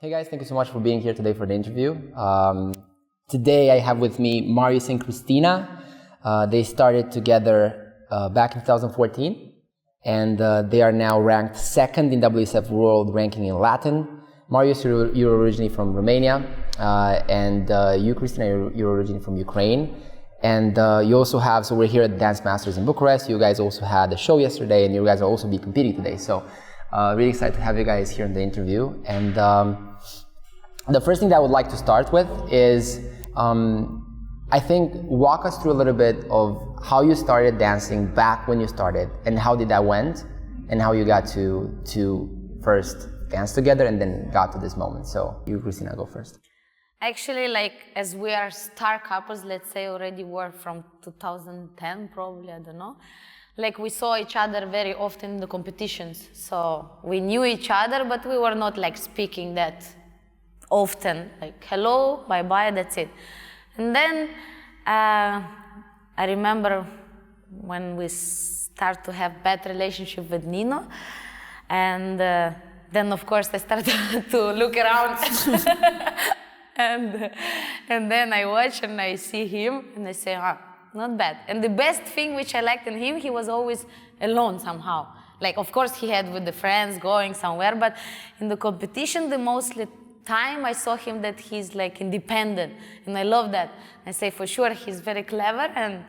Hey guys, thank you so much for being here today for the interview. Today I have with me Marius and Khrystyna. They started together back in 2014, and they are now ranked second in WDSF World Ranking in Latin. Marius, you're originally from Romania, and you, Khrystyna, you're originally from Ukraine. And you also have, so we're here at Dance Masters in Bucharest. You guys also had a show yesterday, and you guys will also be competing today. So really excited to have you guys here in the interview. And the first thing that I would like to start with is, I think, walk us through a little bit of how you started dancing back when you started, and how did that went, and how you got to first dance together and then got to this moment. So you, Khrystyna, go first. Actually, like, as we are star couples, let's say already were from 2010 probably, I don't know. Like, we saw each other very often in the competitions. So we knew each other, but we were not like speaking that often. Like, hello, bye-bye, that's it. And then I remember when we start to have bad relationship with Nino, and then of course I started to look around. And then I watch and I see him and I say, ah, not bad. And the best thing which I liked in him, he was always alone somehow. Like, of course he had with the friends going somewhere, but in the competition the mostly time I saw him that he's like independent, and I love that. I say for sure he's very clever, and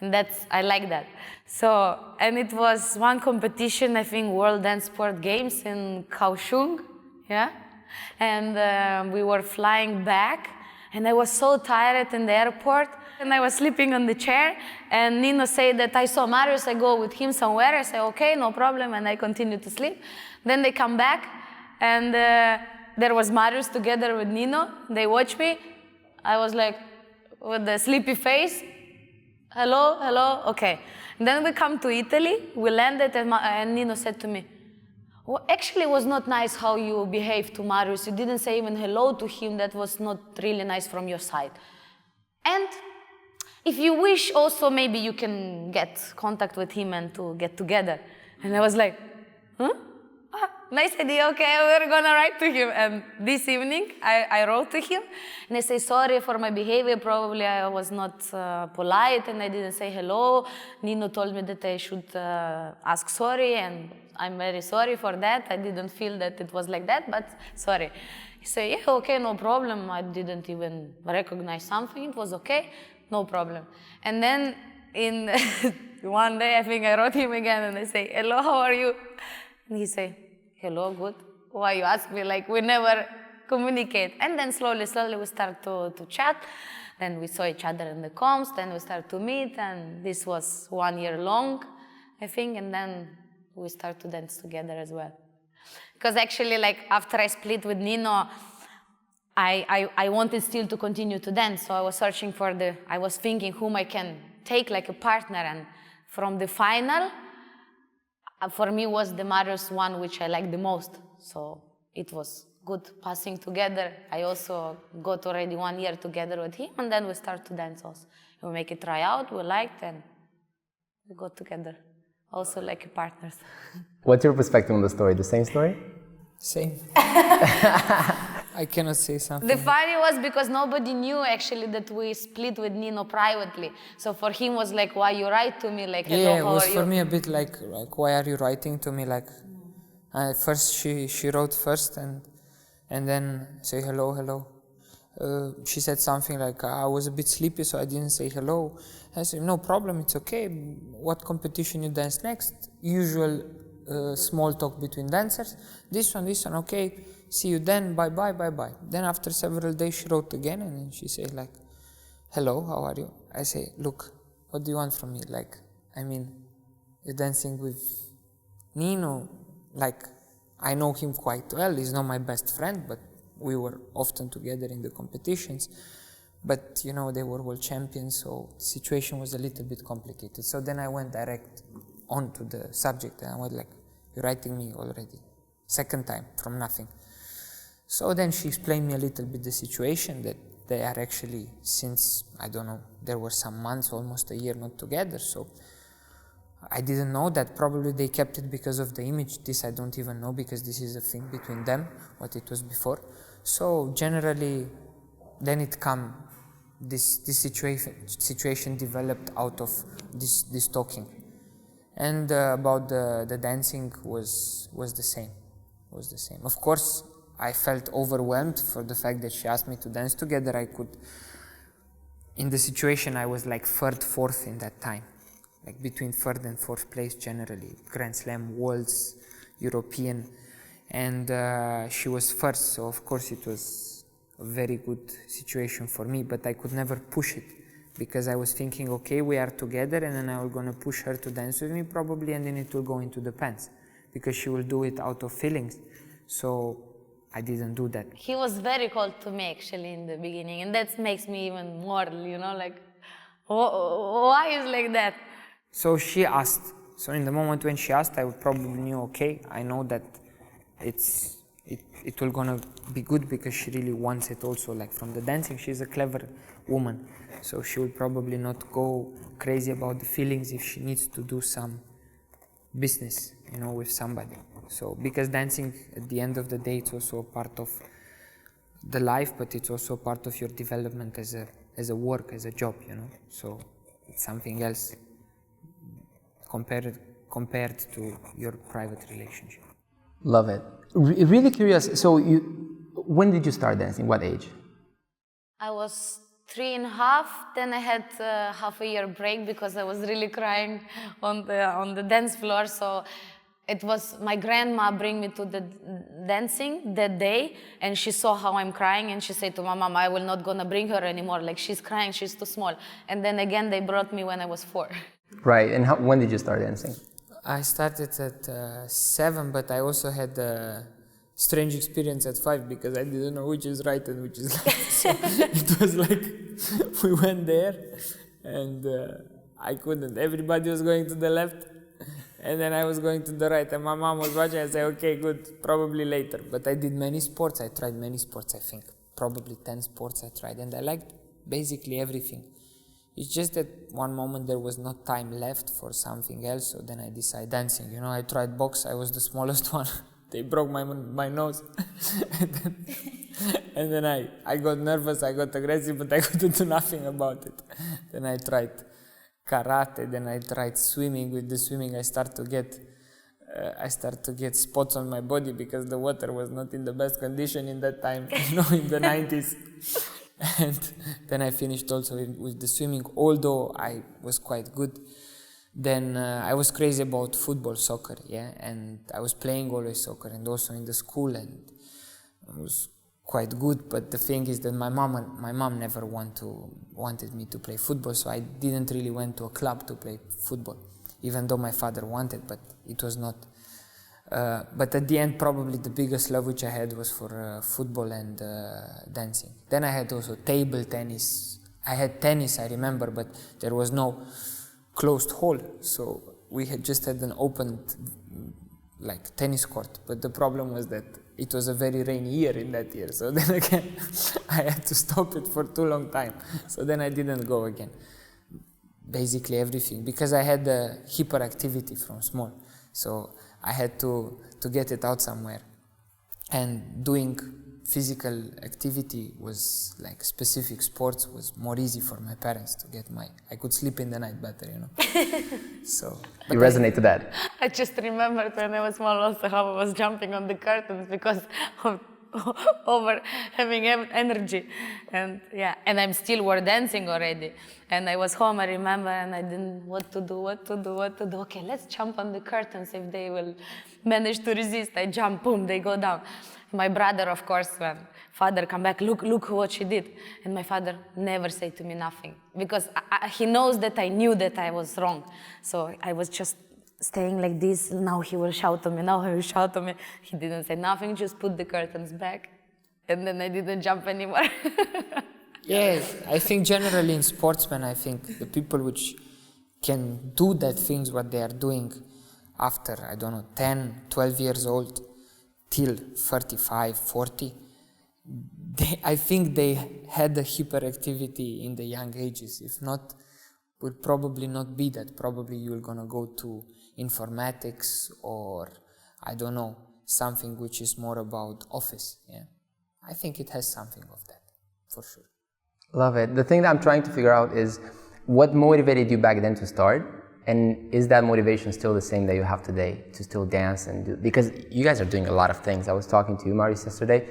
that's, I like that. So, and it was one competition, I think World Dancesport Games in Kaohsiung, yeah? And we were flying back, and I was so tired in the airport, and I was sleeping on the chair, and Nino said that I saw Marius, I go with him somewhere. I say, okay, no problem, and I continue to sleep. Then they come back, and there was Marius together with Nino. They watch me. I was like, with the sleepy face, hello, hello, okay. And then we come to Italy, we landed, and Nino said to me, well, actually it was not nice how you behaved to Marius. You didn't say even hello to him. That was not really nice from your side. And if you wish also, maybe you can get contact with him and to get together. And I was like, huh? Ah, nice idea, okay, we're gonna write to him. And this evening, I wrote to him, and I say, sorry for my behavior, probably I was not polite, and I didn't say hello. Nino told me that I should ask sorry, and I'm very sorry for that. I didn't feel that it was like that, but sorry. He said, yeah, okay, no problem. I didn't even recognize something. It was okay, no problem. And then in one day, I think I wrote him again, and I say, hello, how are you? And he say, hello, good. Why you ask me? Like, we never communicate. And then slowly we start to chat. Then we saw each other in the comps. Then we start to meet. And this was 1 year long, I think. And then we start to dance together as well. Because actually, like, after I split with Nino, I wanted still to continue to dance. So I was searching for I was thinking whom I can take like a partner. And from the final, for me was the Marius one which I liked the most. So it was good passing together. I also got already 1 year together with him, and then we start to dance also. We make a tryout, we liked, and we got together. Also like partners. What's your perspective on the story? The same story? Same. I cannot say something. The funny was because nobody knew actually that we split with Nino privately. So for him was like, why you write to me? Like, hello, yeah, it how was are for you? me a bit like why are you writing to me? Like, first she wrote first, and then say hello, hello. She said something like, I was a bit sleepy, so I didn't say hello. I said, no problem, it's okay. What competition you dance next? Usual small talk between dancers. This one, okay. See you then, bye, bye, bye, bye. Then after several days, she wrote again, and then she said like, hello, how are you? I say, look, what do you want from me? Like, I mean, you're dancing with Nino. Like, I know him quite well. He's not my best friend, but we were often together in the competitions. But, you know, they were world champions, so the situation was a little bit complicated. So then I went direct onto the subject, and I was like, you're writing me already. Second time, from nothing. So then she explained me a little bit the situation, that they are actually, since, I don't know, there were some months, almost a year not together. So I didn't know that. Probably they kept it because of the image. This I don't even know, because this is a thing between them, what it was before. So generally, then it come, this situation developed out of this talking. And about the dancing was the same. Of course, I felt overwhelmed for the fact that she asked me to dance together. In the situation, I was like third, fourth in that time, like between third and fourth place generally, Grand Slam, Worlds, European, and she was first, so of course it was a very good situation for me, but I could never push it, because I was thinking, okay, we are together, and then I was going to push her to dance with me probably, and then it will go into the pants, because she will do it out of feelings. So I didn't do that. He was very cold to me actually in the beginning, and that makes me even more, like, why is like that? So she asked. So in the moment when she asked, I probably knew, okay, I know that it will gonna be good, because she really wants it also, like from the dancing. She's a clever woman, so she will probably not go crazy about the feelings if she needs to do some business, with somebody. So because dancing at the end of the day, it's also a part of the life, but it's also part of your development as a work, as a job, So it's something else compared to your private relationship. Love it. Really curious. So when did you start dancing? What age? I was 3.5, then I had half a year break because I was really crying on the dance floor. So it was my grandma bring me to the dancing that day, and she saw how I'm crying, and she said to my mom, I will not gonna bring her anymore, like she's crying, she's too small. And then again they brought me when I was 4. Right, and when did you start dancing? I started at 7, but I also had a strange experience at 5, because I didn't know which is right and which is left. So it was like, we went there, and I couldn't. Everybody was going to the left, and then I was going to the right, and my mom was watching. I said, okay, good, probably later. But I did many sports. I tried many sports, I think. Probably 10 sports I tried, and I liked basically everything. It's just that one moment there was no time left for something else, so then I decided dancing. I tried box. I was the smallest one. They broke my nose. and then I got nervous, I got aggressive, but I couldn't do nothing about it. Then I tried karate, then I tried swimming. With the swimming I start to get spots on my body, because the water was not in the best condition in that time, in the 90s. And then I finished also with the swimming, although I was quite good. Then I was crazy about football, soccer, and I was playing always soccer, and also in the school, and I was quite good. But the thing is that my mom never wanted me to play football, so I didn't really went to a club to play football, even though my father wanted, but it was not. But at the end, probably the biggest love which I had was for football and dancing. Then I had also table tennis. I had tennis, I remember, but there was no closed hall, so we had just had an open tennis court. But the problem was that it was a very rainy year in that year, so then again I had to stop it for too long time. So then I didn't go again. Basically everything, because I had hyperactivity from small, so I had to get it out somewhere. And doing physical activity was like specific sports was more easy for my parents to get I could sleep in the night better, So you resonate to that. I just remembered when I was small also how I was jumping on the curtains because of over having energy, and I'm still were dancing already, and I was home, I remember, and I didn't what to do. Okay, let's jump on the curtains. If they will manage to resist, I jump, boom, they go down. My brother, of course, when father come back, look what she did, and my father never said to me nothing, because he knows that I knew that I was wrong, so I was just staying like this. Now he will shout at me. He didn't say nothing, just put the curtains back, and then I didn't jump anymore. Yes, I think generally in sportsmen, I think the people which can do that things what they are doing after, 10, 12 years old till 35, 40, I think they had the hyperactivity in the young ages. If not, will probably not be that. Probably you're gonna go to informatics or, I don't know, something which is more about office. Yeah, I think it has something of that, for sure. Love it. The thing that I'm trying to figure out is what motivated you back then to start, and is that motivation still the same that you have today to still dance and do? Because you guys are doing a lot of things. I was talking to you, Marius, yesterday.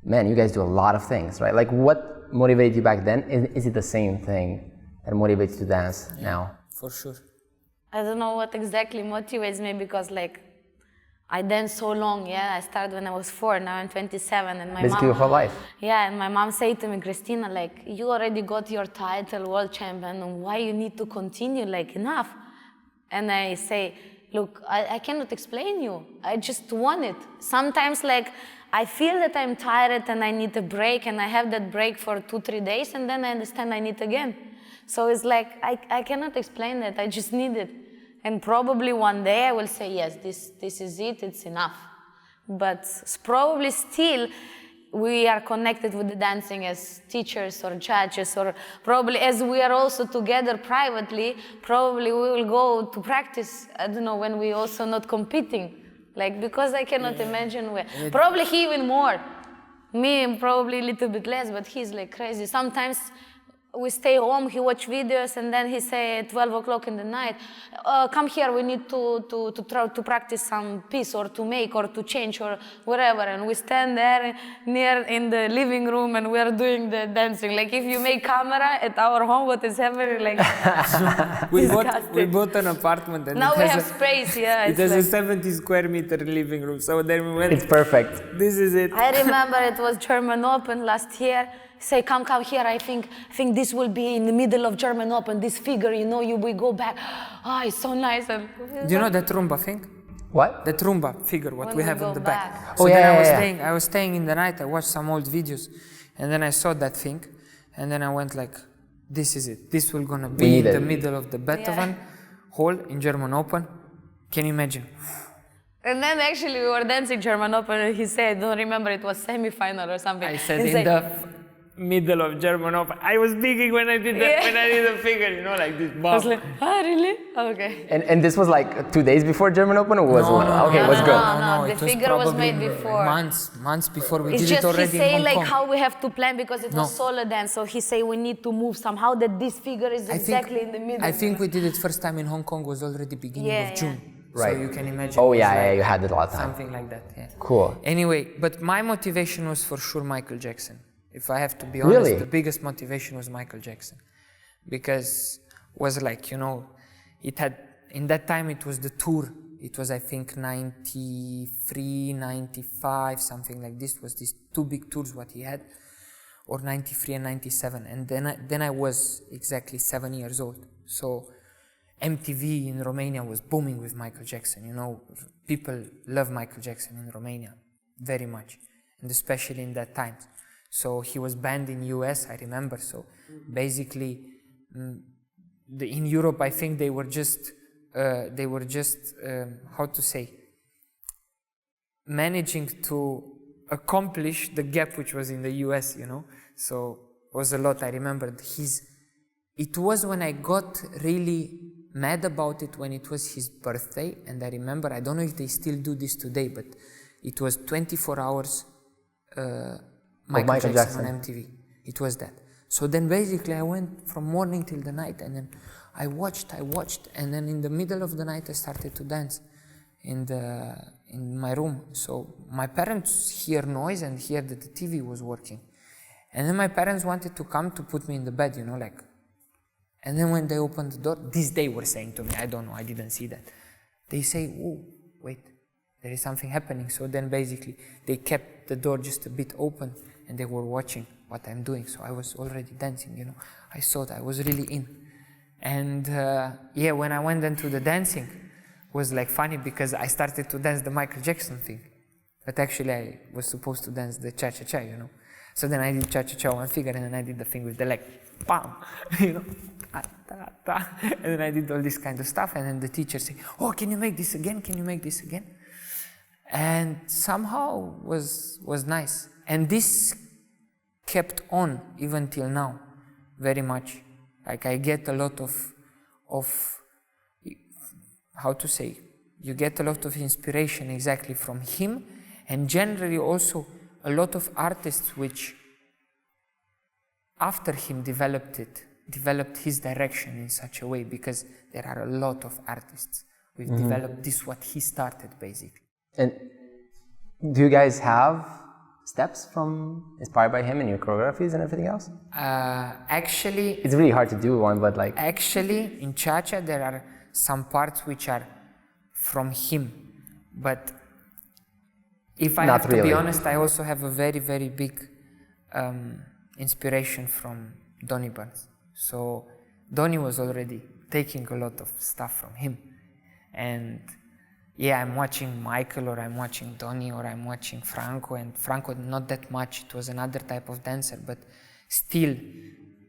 Man, you guys do a lot of things, right? Like, what motivated you back then? Is it the same thing that motivates you to dance now? For sure. I don't know what exactly motivates me, because like I danced so long. Yeah, I started when I was 4. Now I'm 27, and my Basically mom. your whole life. Yeah, and my mom said to me, Khrystyna, like, you already got your title, world champion, and why you need to continue? Like, enough. And I say, look, I cannot explain you. I just want it. Sometimes, like, I feel that I'm tired and I need a break, and I have that break for 2-3 days, and then I understand I need again. So it's like, I cannot explain that. I just need it. And probably one day I will say, yes, this is it, it's enough. But probably still we are connected with the dancing as teachers or judges, or probably as we are also together privately, probably we will go to practice, I don't know, when we also not competing. Like, because I cannot imagine where. Probably he even more. Me, probably a little bit less, but he's like crazy. Sometimes we stay home, he watch videos, and then he say at 12 o'clock in the night, come here, we need to try to practice some piece, or to make, or to change, or whatever. And we stand there near in the living room, and we are doing the dancing. Like, if you make camera at our home, what is happening? Like, we bought an apartment, and now we have space. Yeah, it has a 70 square meter living room. So then we went. It's perfect. This is it. I remember it was German Open last year. Say, come here, I think this will be in the middle of German Open, this figure, you know, we go back. Ah, it's so nice. And do you know that rumba thing? What? That rumba figure, what When we we have go in the back. back. Oh, So yeah, then yeah, I was staying in the night, I watched some old videos, and then I saw that thing, and then I went like, this is it. This will gonna be in the middle of the Beethoven Hall in German Open. Can you imagine? And then actually we were dancing German Open, and he said, don't remember, it was semi-final or something. I said in the middle of German Open. I was speaking when I did the figure, you know, like this. I was like, really? Okay. And this was like 2 days before German Open, or was it was good? No, the figure was made before. Months before we It's did just it already he say in Hong like Kong. how we have to plan, because it was solo dance. So he say we need to move somehow that this figure is exactly in the middle. I think we did it first time in Hong Kong was already beginning of June. Right. So you can imagine. Oh yeah, you had it a lot of time. Something like that. Yeah. Cool. Anyway, but my motivation was for sure Michael Jackson. If I have to be honest, Really? the biggest motivation was Michael Jackson, because was like, you know, it had, in that time it was the tour. It was, I think, 93, 95, something like this. Was these 2 big tours what he had, or 93 and 97. And then I was exactly 7 years old. So MTV in Romania was booming with Michael Jackson. You know, people love Michael Jackson in Romania very much, and especially in that time. So he was banned in US, I remember. So basically, in Europe, I think they were just how to say, managing to accomplish the gap which was in the US, you know. So it was a lot. I remember it was when I got really mad about it, when it was his birthday. And I remember, I don't know if they still do this today, but it was 24 hours Michael Jackson on MTV. It was that. So then basically I went from morning till the night, and then I watched, and then in the middle of the night I started to dance in my room. So my parents hear noise and hear that the TV was working. And then my parents wanted to come to put me in the bed, you know, like. And then when they opened the door, they were saying to me, I don't know, I didn't see that. They say, oh, wait, there is something happening. So then basically they kept the door just a bit open, and they were watching what I'm doing. So I was already dancing, you know. I saw that I was really in. And when I went into the dancing, it was like funny, because I started to dance the Michael Jackson thing. But actually I was supposed to dance the cha-cha-cha, you know. So then I did cha-cha-cha one figure, and then I did the thing with the leg. Bam! You know. And then I did all this kind of stuff, and then the teacher said, oh, can you make this again? Can you make this again? And somehow was nice. And this kept on even till now, very much. Like I get a lot of how to say, you get a lot of inspiration exactly from him, and generally also a lot of artists which after him developed his direction in such a way, because there are a lot of artists who've developed this what he started basically. And do you guys have steps from inspired by him in your choreographies and everything else? Actually, it's really hard to do one, but like actually in cha-cha there are some parts which are from him, but if I have to be honest, I also have a very, very big inspiration from Donny Burns. So Donny was already taking a lot of stuff from him, and yeah, I'm watching Michael, or I'm watching Donny, or I'm watching Franco, and Franco not that much, it was another type of dancer, but still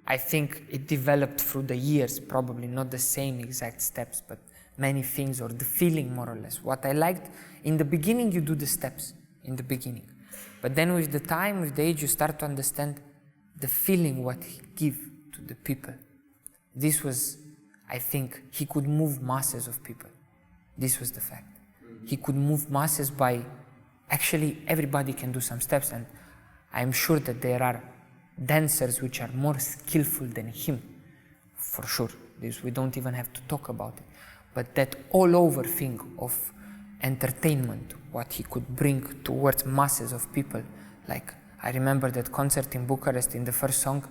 I think it developed through the years, probably not the same exact steps, but many things, or the feeling more or less. What I liked, in the beginning you do the steps, in the beginning, but then with the time, with the age, you start to understand the feeling what he give to the people. This was, I think, he could move masses of people. This was the fact. He could move masses by, actually everybody can do some steps, and I'm sure that there are dancers which are more skillful than him, for sure. This, we don't even have to talk about it. But that all over thing of entertainment, what he could bring towards masses of people. Like, I remember that concert in Bucharest, in the first song,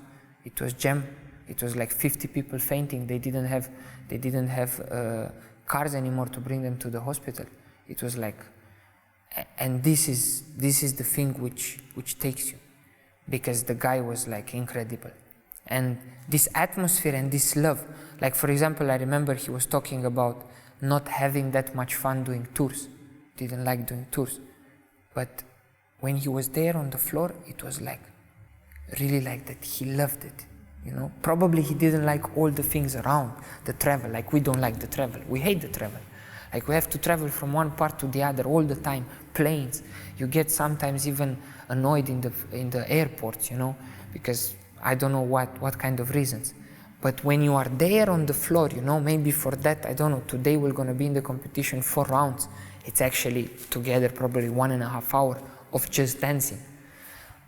it was jam. It was like 50 people fainting. They didn't have cars anymore to bring them to the hospital. It was like, and this is the thing which takes you, because the guy was like incredible. And this atmosphere and this love, like for example, I remember he was talking about not having that much fun doing tours, didn't like doing tours. But when he was there on the floor, it was like, really like that, he loved it, you know. Probably he didn't like all the things around, the travel, like we don't like the travel, we hate the travel. Like we have to travel from one part to the other all the time, planes. You get sometimes even annoyed in the airports, you know, because I don't know what kind of reasons. But when you are there on the floor, you know, maybe for that, I don't know, today we're going to be in the competition 4 rounds. It's actually together probably 1.5 hours of just dancing.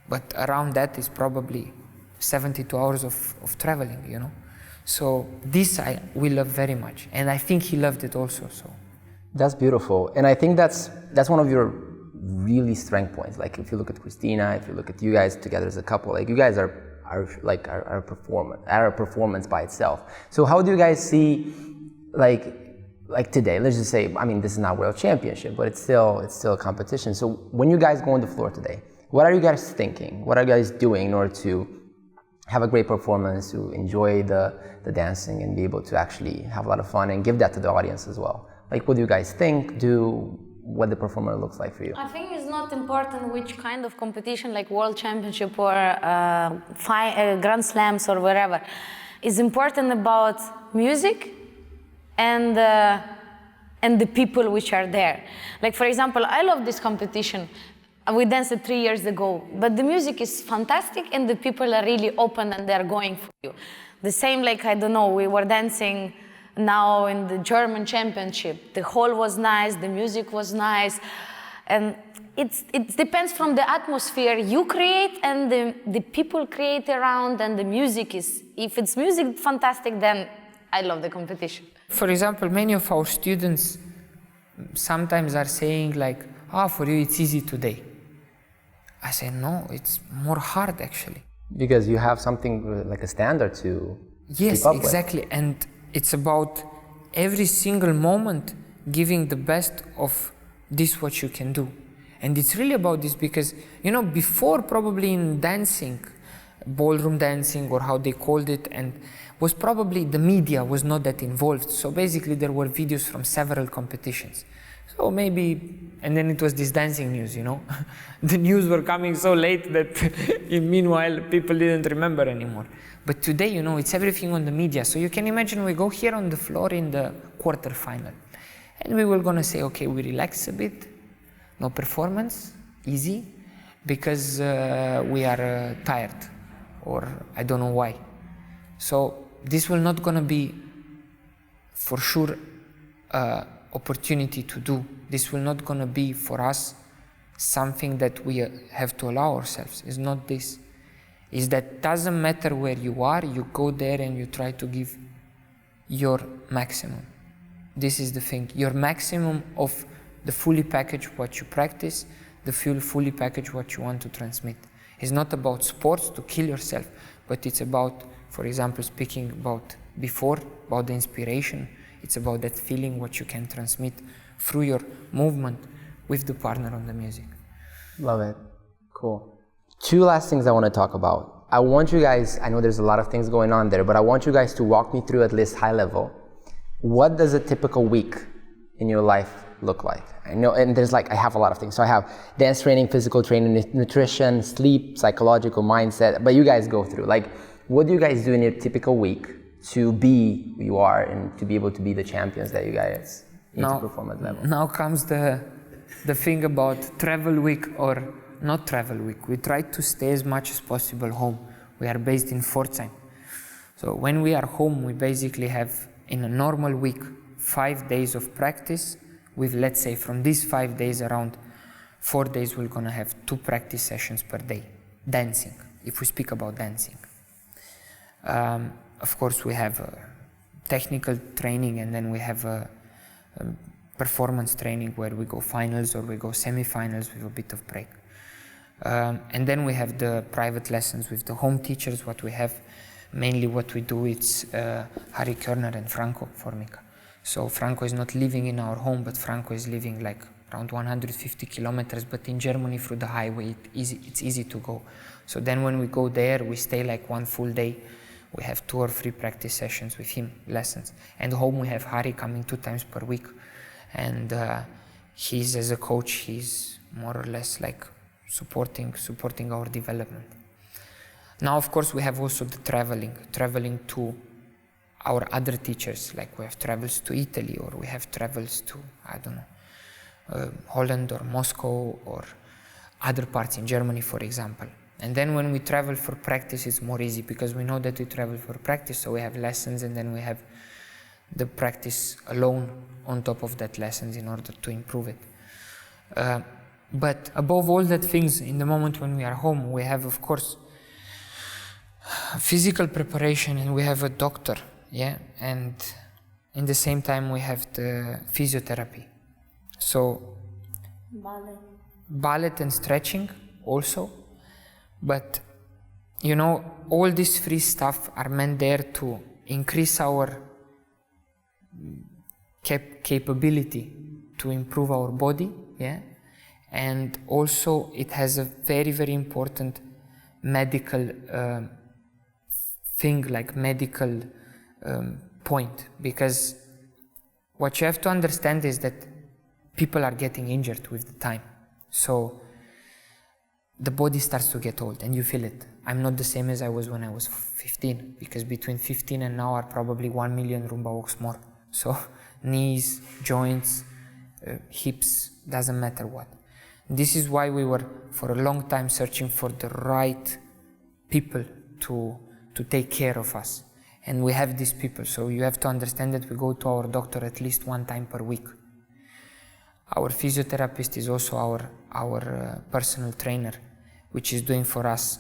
But around that is probably 72 hours of traveling, you know. So this we love very much. And I think he loved it also, so. That's beautiful. And I think that's one of your really strength points. Like if you look at Khrystyna, if you look at you guys together as a couple, like you guys are a performance by itself. So how do you guys see like today, let's just say, I mean, this is not World Championship, but it's still a competition. So when you guys go on the floor today, what are you guys thinking? What are you guys doing in order to have a great performance, to enjoy the dancing and be able to actually have a lot of fun and give that to the audience as well? Like, what do you guys think, do, what the performer looks like for you? I think it's not important which kind of competition, like World Championship or Grand Slams or wherever. It's important about music and the people which are there. Like, for example, I love this competition. We danced 3 years ago, but the music is fantastic and the people are really open and they're going for you. The same, like, I don't know, we were dancing now in the German championship. The hall was nice, the music was nice, and it depends from the atmosphere you create and the people create around, and the music is, if it's music fantastic, then I love the competition. For example, many of our students sometimes are saying like, for you it's easy today. I say, no, it's more hard actually. Because you have something like a standard to keep up exactly with. And it's about every single moment giving the best of this what you can do. And it's really about this because, you know, before probably in dancing, ballroom dancing or how they called it, and was probably the media was not that involved. So basically there were videos from several competitions. So maybe, and then it was this dancing news, you know. The news were coming so late that meanwhile people didn't remember anymore. But today, you know, it's everything on the media. So you can imagine we go here on the floor in the quarterfinal and we were gonna say, okay, we relax a bit, no performance, easy, because we are tired, or I don't know why. So this will not gonna be for sure opportunity to do. This will not gonna be for us something that we have to allow ourselves. It's not this. Is that doesn't matter where you are, you go there and you try to give your maximum. This is the thing, your maximum of the fully packaged what you practice, the fully packaged what you want to transmit. It's not about sports to kill yourself, but it's about, for example, speaking about before, about the inspiration, it's about that feeling what you can transmit through your movement with the partner on the music. Love it. Cool. Two last things I want to talk about. I want you guys, I know there's a lot of things going on there, but I want you guys to walk me through at least high level. What does a typical week in your life look like? I know, and there's like, I have a lot of things. So I have dance training, physical training, nutrition, sleep, psychological mindset, but you guys go through, like, what do you guys do in your typical week to be who you are and to be able to be the champions that you guys need to perform at level? Now comes the thing about travel week or not travel week. We try to stay as much as possible home. We are based in Pforzheim. So when we are home, we basically have, in a normal week, 5 days of practice with, let's say, from these 5 days, around 4 days, we're gonna have 2 practice sessions per day, dancing, if we speak about dancing. Of course, we have technical training, and then we have a performance training where we go finals or we go semi-finals with a bit of break. And then we have the private lessons with the home teachers. What we have, mainly what we do, it's Harry Körner and Franco Formica. So Franco is not living in our home, but Franco is living like around 150 kilometers, but in Germany through the highway, it's easy to go. So then when we go there, we stay like 1 full day. We have 2 or 3 practice sessions with him, lessons. And home we have Harry coming 2 times per week. And he's, as a coach, he's more or less like supporting our development. Now, of course, we have also the traveling to our other teachers, like we have travels to Italy, or we have travels to, I don't know, Holland or Moscow or other parts in Germany, for example. And then when we travel for practice, it's more easy because we know that we travel for practice, so we have lessons, and then we have the practice alone on top of that lessons in order to improve it. But above all that things, in the moment when we are home, we have, of course, physical preparation, and we have a doctor, yeah, and in the same time we have the physiotherapy. So ballet and stretching also, but you know, all these free stuff are meant there to increase our capability to improve our body, yeah, and also it has a very, very important medical thing, like medical point, because what you have to understand is that people are getting injured with the time. So the body starts to get old and you feel it. I'm not the same as I was when I was 15, because between 15 and now are probably 1 million Rumba walks more. So knees, joints, hips, doesn't matter what. This is why we were for a long time searching for the right people to take care of us. And we have these people, so you have to understand that we go to our doctor at least 1 time per week. Our physiotherapist is also our personal trainer, which is doing for us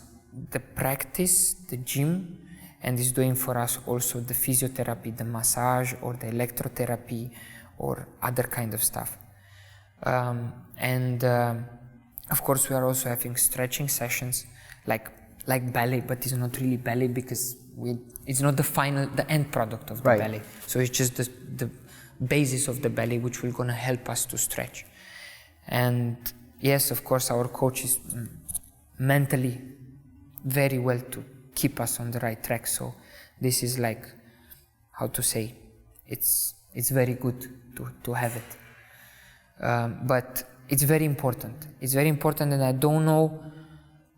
the practice, the gym, and is doing for us also the physiotherapy, the massage or the electrotherapy or other kind of stuff. Of course, we are also having stretching sessions like ballet, but it's not really ballet because it's not the end product of the ballet. So it's just the basis of the ballet, which will gonna help us to stretch. And yes, of course, our coach is mentally very well to keep us on the right track. So this is like, how to say, it's very good to have it. But it's very important. It's very important, and I don't know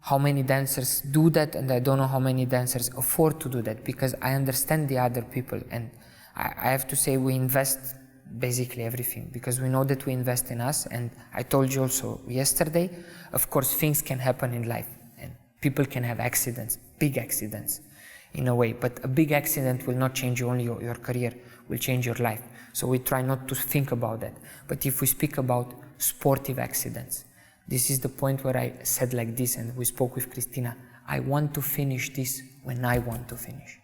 how many dancers do that, and I don't know how many dancers afford to do that, because I understand the other people, and I have to say we invest basically everything, because we know that we invest in us. And I told you also yesterday, of course, things can happen in life, and people can have accidents, big accidents in a way, but a big accident will not change only your career, will change your life. So we try not to think about that. But if we speak about sportive accidents, this is the point where I said like this, and we spoke with Khrystyna, I want to finish this when I want to finish.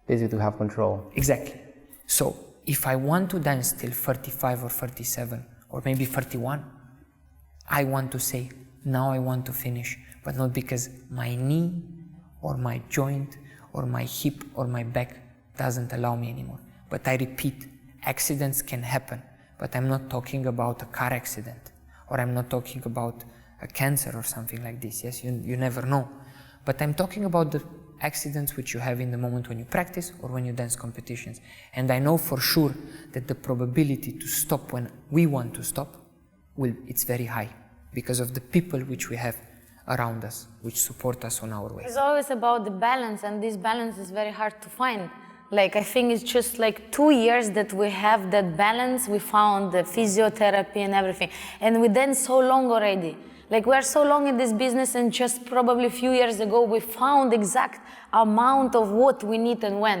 Basically to have control. Exactly. So if I want to dance till 35 or 37 or maybe 31, I want to say, now I want to finish, but not because my knee or my joint or my hip or my back doesn't allow me anymore. But I repeat, accidents can happen, but I'm not talking about a car accident, or I'm not talking about a cancer or something like this. Yes, you never know. But I'm talking about the accidents which you have in the moment when you practice or when you dance competitions. And I know for sure that the probability to stop when we want to stop, it's very high because of the people which we have around us, which support us on our way. It's always about the balance, and this balance is very hard to find. Like, I think it's just like 2 years that we have that balance. We found the physiotherapy and everything, and we dance so long already. Like, we are so long in this business, and just probably a few years ago we found exact amount of what we need and when.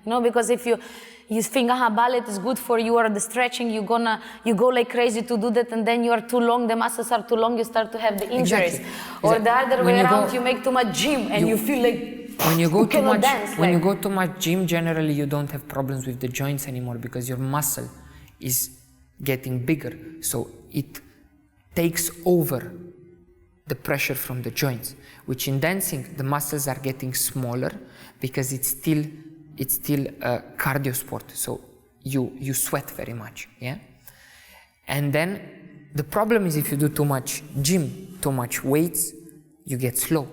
You know, because if you think, ballet is good for you, or the stretching, you go like crazy to do that, and then you are too long, the muscles are too long, you start to have the injuries. Exactly. Or the other way around, you make too much gym, and you feel like when you go too much, dance, when you go too much gym, generally you don't have problems with the joints anymore because your muscle is getting bigger, so it takes over the pressure from the joints. Which in dancing, the muscles are getting smaller because it's still a cardio sport, so you sweat very much, yeah. And then the problem is if you do too much gym, too much weights, you get slow.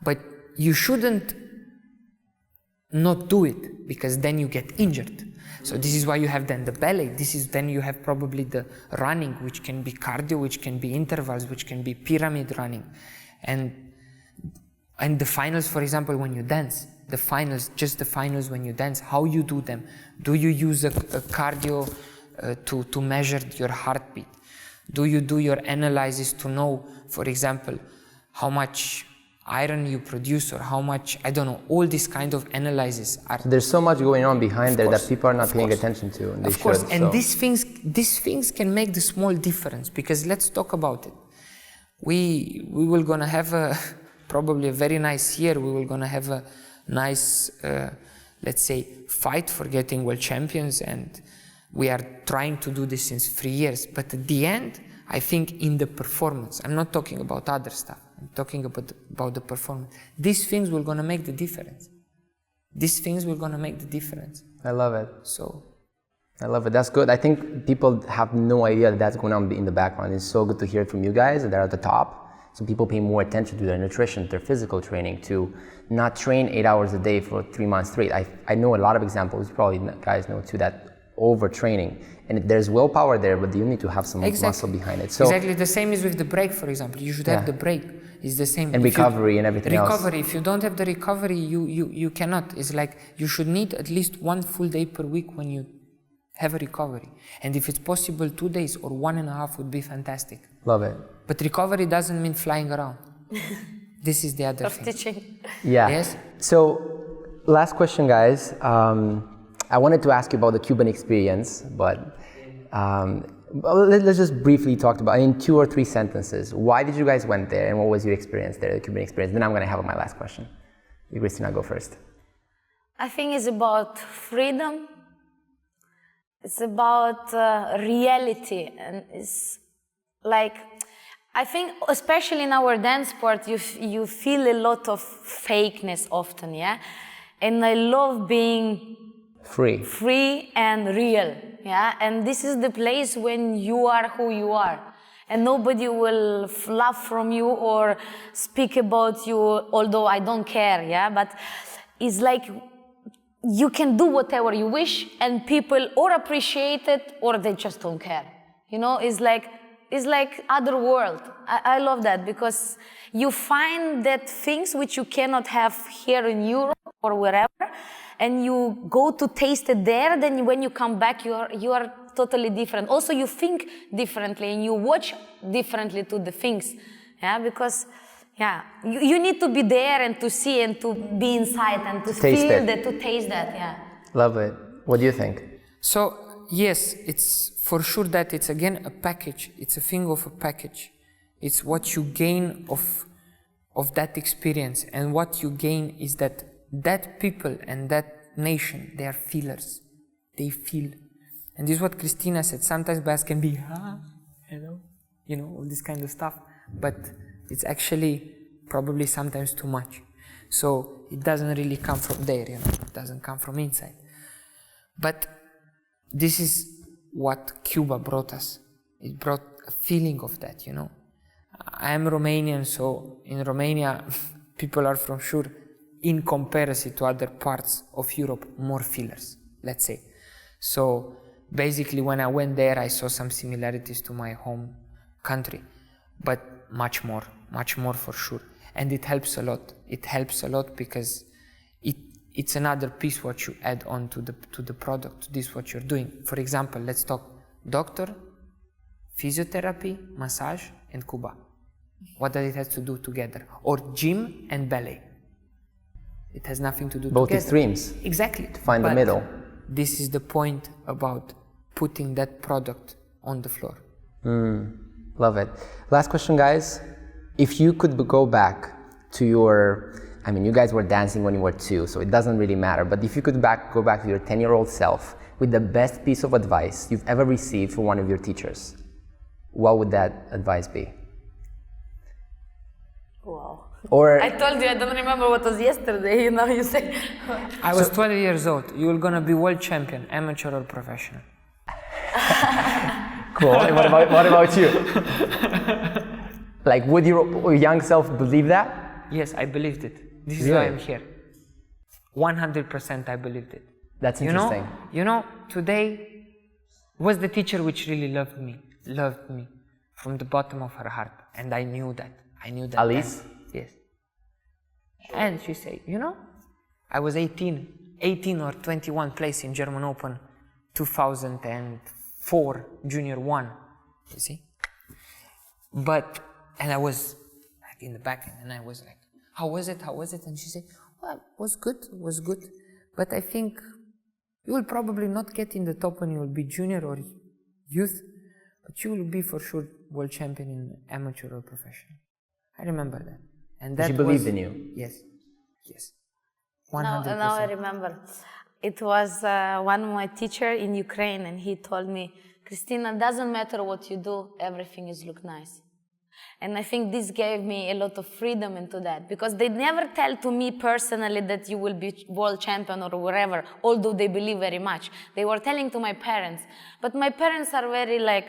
But you shouldn't not do it because then you get injured. So this is why you have then the ballet. Then you have probably the running, which can be cardio, which can be intervals, which can be pyramid running, and the finals, for example, when you dance. The finals, just the finals when you dance, how you do them. Do you use a cardio to measure your heartbeat? Do you do your analysis to know, for example, how much iron you produce or how much, I don't know, all these kind of analyses are... So there's so much going on behind there that people are not paying attention to. And they of course, should, and so. these things can make the small difference, because let's talk about it. We will gonna have probably a very nice year. We will gonna have a nice, let's say, fight for getting world champions, and we are trying to do this since 3 years. But at the end, I think in the performance, I'm not talking about other stuff, I'm talking about the performance. These things will gonna make the difference. These things will gonna make the difference. I love it. So, I love it. That's good. I think people have no idea that that's going on in the background. It's so good to hear it from you guys, and they're at the top. So people pay more attention to their nutrition, their physical training, to not train 8 hours a day for 3 months straight. I know a lot of examples, probably guys know too, that overtraining. And there's willpower there, but you need to have some muscle behind it. So exactly the same is with the break, for example. You should have the break. It's the same. And recovery and everything else. Recovery. If you don't have the recovery, you cannot. It's like you should need at least 1 full day per week when you have a recovery. And if it's possible, 2 days or 1.5 would be fantastic. Love it. But recovery doesn't mean flying around. This is the other thing. Teaching. Yeah. Yes? So, last question, guys. I wanted to ask you about the Cuban experience, but let's just briefly talk about, in 2 or 3 sentences, why did you guys went there and what was your experience there, the Cuban experience? Then I'm going to have my last question. You, Khrystyna, go first. I think it's about freedom. It's about reality, and it's like, I think especially in our dance sport, you feel a lot of fakeness often, yeah? And I love being free and real, yeah? And this is the place when you are who you are, and nobody will laugh from you or speak about you, although I don't care, yeah? But it's like you can do whatever you wish, and people or appreciate it or they just don't care. You know, it's like other world. I love that, because you find that things which you cannot have here in Europe or wherever, and you go to taste it there, then when you come back, you are totally different. Also, you think differently and you watch differently to the things, yeah, because Yeah, you need to be there and to see and to be inside and to taste feel it. that, to taste that, yeah. Love it. What do you think? So, yes, it's for sure that it's again a package. It's a thing of a package. It's what you gain of that experience, and what you gain is that people and that nation, they are feelers. They feel. And this is what Khrystyna said. Sometimes bass can be, all this kind of stuff. But it's actually probably sometimes too much. So it doesn't really come from there, it doesn't come from inside. But this is what Cuba brought us. It brought a feeling of that, I am Romanian, so in Romania, people are from sure, in comparison to other parts of Europe, more feelers, let's say. So basically, when I went there, I saw some similarities to my home country, but much more for sure. And it helps a lot. It helps a lot because it's another piece what you add on to the product, to this what you're doing. For example, let's talk doctor, physiotherapy, massage, and Cuba. What does it have to do together? Or gym and ballet. It has nothing to do Both together. extremes. Exactly. To find the middle. This is the point about putting that product on the floor. Love it. Last question, guys. If you could go back to you guys were dancing when you were 2, so it doesn't really matter, but if you could go back to your 10-year-old self with the best piece of advice you've ever received from one of your teachers, what would that advice be? Wow. Or I told you, I don't remember what was yesterday, you say. I was 12 years old. You're going to be world champion, amateur or professional. Cool. And what about you? Like, would your young self believe that? Yes, I believed it. This is why I'm here. 100% I believed it. That's interesting. Today was the teacher which really loved me from the bottom of her heart. And I knew that. Alice? Yes. And she said, I was 18 or 21 place in German Open 2004, Junior 1, you see? And I was like in the back and I was like, how was it? And she said, well, it was good. But I think you will probably not get in the top when you will be junior or youth, but you will be for sure world champion in amateur or professional. I remember that. And that she believed in you? Yes. 100%. Now I remember. It was one of my teacher in Ukraine, and he told me, Khrystyna, doesn't matter what you do, everything is look nice. And I think this gave me a lot of freedom into that, because they never tell to me personally that you will be world champion or whatever, although they believe very much. They were telling to my parents, but my parents are very like,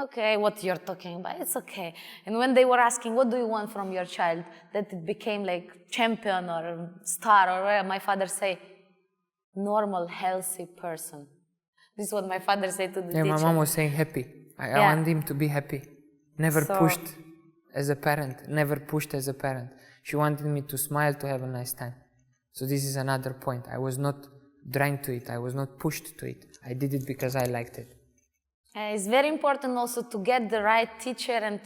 okay, what you're talking about, it's okay. And when they were asking, what do you want from your child, that it became like champion or star or whatever, my father say, normal, healthy person. This is what my father said to the teacher. My mom was saying happy. I want him to be happy. Never pushed as a parent. She wanted me to smile, to have a nice time. So this is another point. I was not drawn to it. I was not pushed to it. I did it because I liked it. It's very important also to get the right teacher and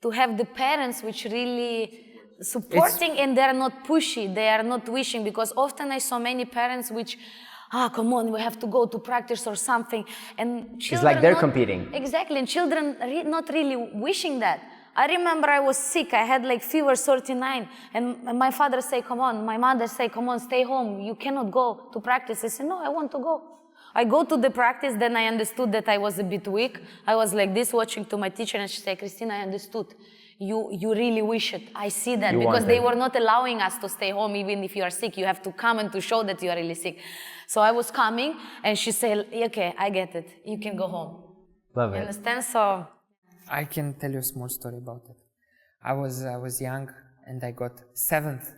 to have the parents which really supporting and they are not pushy, they are not wishing, because often I saw many parents which, come on, we have to go to practice or something, and children it's like they're competing. Exactly, and children not really wishing that. I remember I was sick, I had like fever 39, and my father say, come on, my mother say, come on, stay home, you cannot go to practice. I said, no, I want to go. I go to the practice, then I understood that I was a bit weak. I was like this watching to my teacher, and she said, Khrystyna, I understood. You really wish it. I see that, because they were not allowing us to stay home even if you are sick. You have to come and to show that you are really sick. So I was coming, and she said, okay, I get it. You can go home. Love it. You understand? So I can tell you a small story about it. I was young, and I got 7th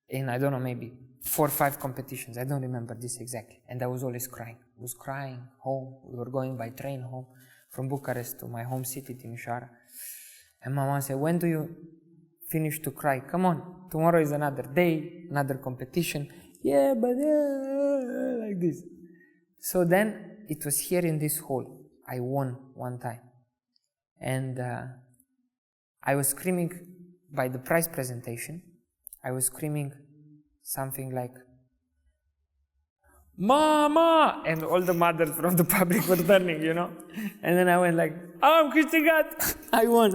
in, I don't know, maybe 4 or 5 competitions. I don't remember this exactly. And I was always crying. I was crying home. We were going by train home from Bucharest to my home city, Timișoara. And my mom said, when do you finish to cry? Come on, tomorrow is another day, another competition. Yeah, but like this. So then it was here in this hall. I won one time. And I was screaming by the prize presentation, I was screaming something like, "Mama!" And all the mothers from the public were turning, you know. And then I went like, "I'm Khrystyna, I won."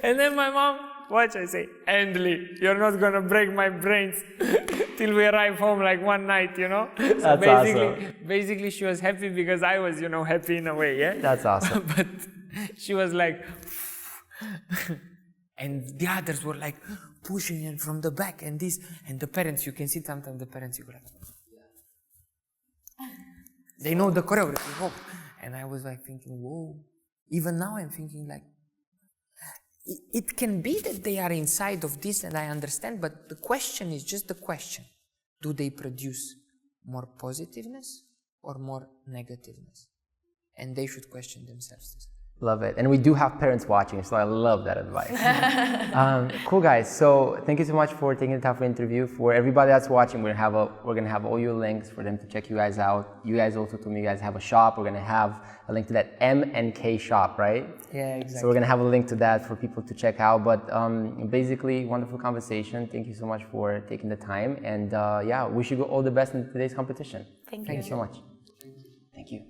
And then my mom, watch, I say, "Endly, you're not gonna break my brains till we arrive home like one night, you know." So basically she was happy because I was, you know, happy in a way, yeah. That's awesome. But she was like, and the others were like pushing and from the back and this, and the parents, you can see sometimes the parents, you go like, they know the choreography, hope. And I was like thinking, whoa. Even now I'm thinking like, it can be that they are inside of this and I understand, but the question is just the question. Do they produce more positiveness or more negativeness? And they should question themselves. Love it. And we do have parents watching, so I love that advice. Cool, guys. So thank you so much for taking the time for the interview. For everybody that's watching, we're gonna have all your links for them to check you guys out. You guys also told me you guys have a shop. We're gonna have a link to that M&K shop, right? Yeah, exactly. So we're gonna have a link to that for people to check out. But basically, wonderful conversation. Thank you so much for taking the time. And yeah, wish you all the best in today's competition. Thank you so much. Thank you.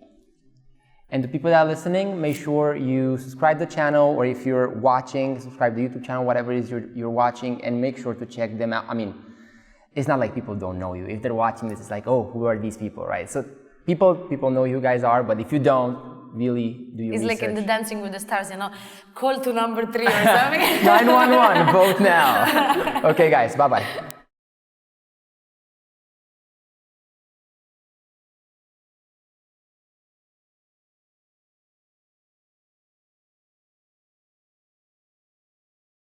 And the people that are listening, make sure you subscribe to the channel, or if you're watching, subscribe to the YouTube channel, whatever it is you're watching, and make sure to check them out. I mean, it's not like people don't know you. If they're watching this, it's like, oh, who are these people, right? So people know who you guys are, but if you don't, really do your research. It's like in the Dancing with the Stars, you know, call to number 3 or something. 911, vote now. Okay, guys, bye-bye.